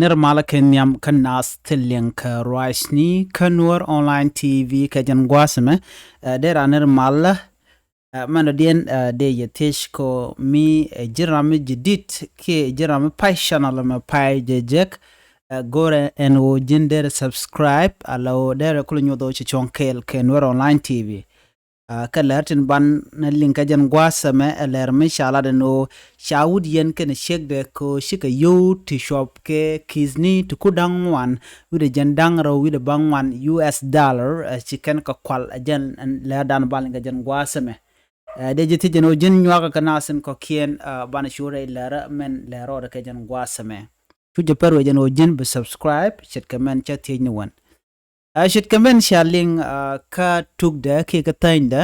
nirmala kenyam kanas tilling ka roisni ka nuer online tv ka jan gwasme dera nirmala man dien de yetish ko mi jirami jidit ke jirami pai channel ma pai jejek gore en wo jinder subscribe alo dera kulunyo do chonkel ke nuer online tv ka lertin ban na linka jan gwasme ler mi shala de no shawud yen ken ciekdɛ ko shika yo to shop ke kizni to kudang wan with jan dangro with bang wan US dollar chicken ka kwal jan le dan ban ga jan gwasme de jiti jeno jin nywaga kanasen ko kien ban shure lera men lero de ke jan gwasme tuje perwe jeno jin be subscribe chit kamen chat ni wan shit kamen shaling ka thuda ke ka tainda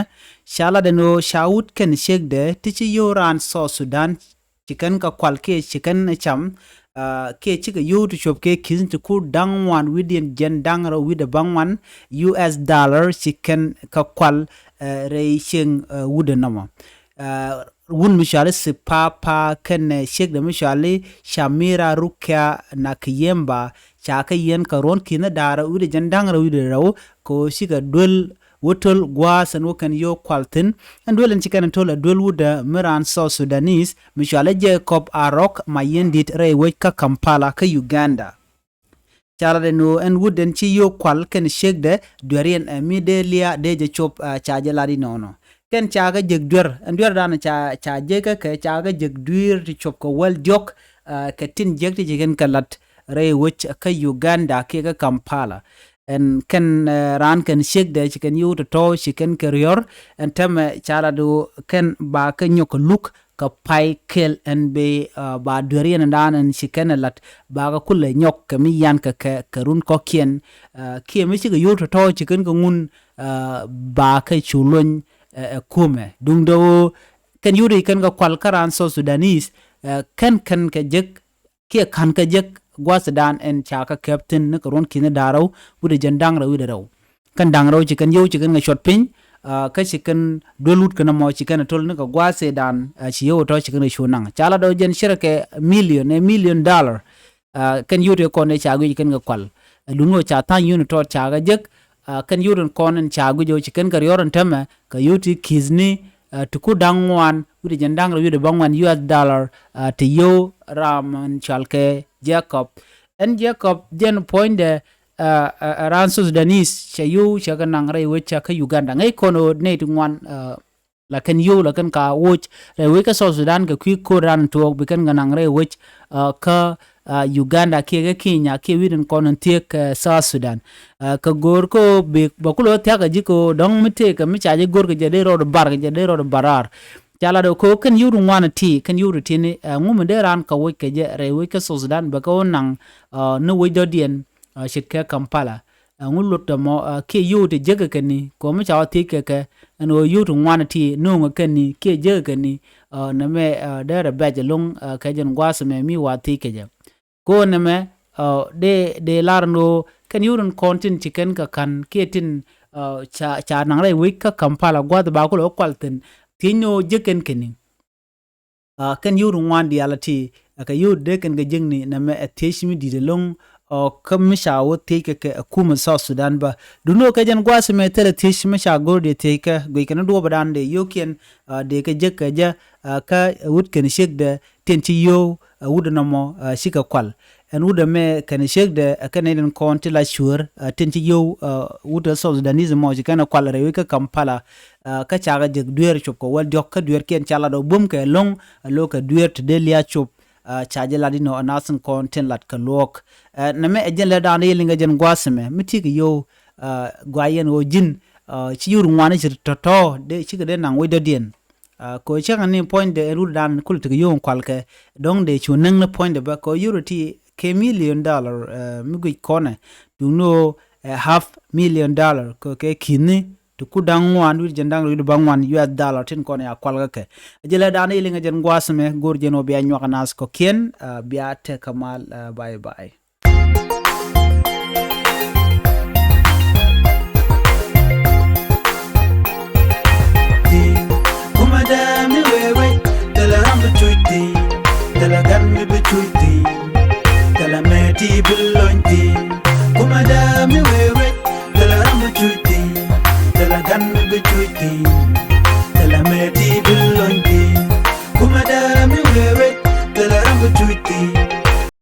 shala de no shawut ken ciekdɛ tichi yoran so Sudan chicken ka kwal ke chicken cham ke chika yo to shop ke kizin to ku dang wan within jen dang ro with the bang one US dollar chicken ka kwal re shing wudenama wun mishale si papa ken ciekdɛ mishale shamira rukya na kiyemba chaka yen ka ron kina dara with jen dang ro with ro ko shika dul wotol gwas and woken yo kwaltin and well and chicken and tola dwell wood miran so Sudanese mishale Jacob Arok mayendit re weka Kampala ka Uganda chala de no and wood and chi yo kwal ken ciekdɛ duerian midelia de chop chaje ladi nono ken chaga jeg duer and duer dan cha jeka ke chaga jeg duer to chop ko well jok ka tin jeg ti chicken kalat re wech ka Uganda ke ka Kampala and ken ran ken ciekdɛ chicken you to chicken carrier and tem chala do ken ba ka nyok look ka pai kel and be ba duerian and dan and chicken lat ba ka kulle nyok ka mi yan ka karun ko kien ki mi chiga you to chicken ko ngun ba ka chulun kume dung do ken yuri ken ka kwal karan so Sudanese ken ka jek ki kan ka jek Sudan and chaka captain na karon kina daraw bude jandang rawi daraw kan dangraw chicken yo chicken nga shot pin ka chicken dolut kana mo chicken tol na gwase dan chiyo to chicken shunang chala do jen shirake million dollar kan yure ko ne chagu chicken nga kwal lungo cha tan yun to chaga jek kan yurun konen chagu jo chicken ka yoron tama ka yuti kizni tuku dangwan with jandang rawi de bangwan US dollar to yo ram chalke Jacob and Jacob then point the around Sudanese chayu chaga nangre wecha ka Uganda ngai kono ne tungwan la kan yo la kan ka watch re weka so Sudan ka quick ko ran to bikan nangre wech ka Uganda ke ga Kenya ke widin kono tek South Sudan ka gor ko be bakulo taga jiko dong mite ka mi chaje gor ka jade ro bar ka jade ro barar chala do ko kan yuru wana ti kan yuru tini ngumu de ran ka weke je re weke so Sudan ba ko nang no we do dien shitka Kampala ngulot mo ke yude jega kani ko mi chawa ti ke no yuru wana ti no ngani ke jega kani na me de re baje long ka jen gwas me mi wa ti ke je ko na me de larno kan yurun kontin chicken ka kan ke tin cha nang re weke Kampala gwad ba ko kwalten tinyo jeken keni kan yuru wandi alati ka yuru deken ga jengni na me ateshimi di de long o kamisha wo teke ke akuma South Sudan ba duno ka jan gwase me tele teshimi sha gorde teke go kana do badan de yoken de ka jekka ja ka wud ken ciekdɛ tenti yo wudna mo shika kwal en wuda me kan ciekdɛ kanelen konti la sure tenti yo wuda South Sudanese mo kana kwal rewe ka Kampala ka chaga jeg duer chop ko wal jok ka duer ken chala do bum ke long lo ka duer to delia chop chaje ladi no anasen konten lat ka lok na me ejen le dan yelinga jen gwasme mitiki yo gwayen o jin chi yur ngwane chi to de chi de nang we do dien ko chaga ni point de ru dan kul to yo kwal ke dong de chu nang na point de ba ko yuriti ke million dollar mi gui kone du no $500,000 ko ke kini to kudang wan with jandang with bangwan US dollar tin kone ya kwal ke jele dan ilinga jen gwasme gor jeno biya nywa kanas ko kien biya te kamal bye bye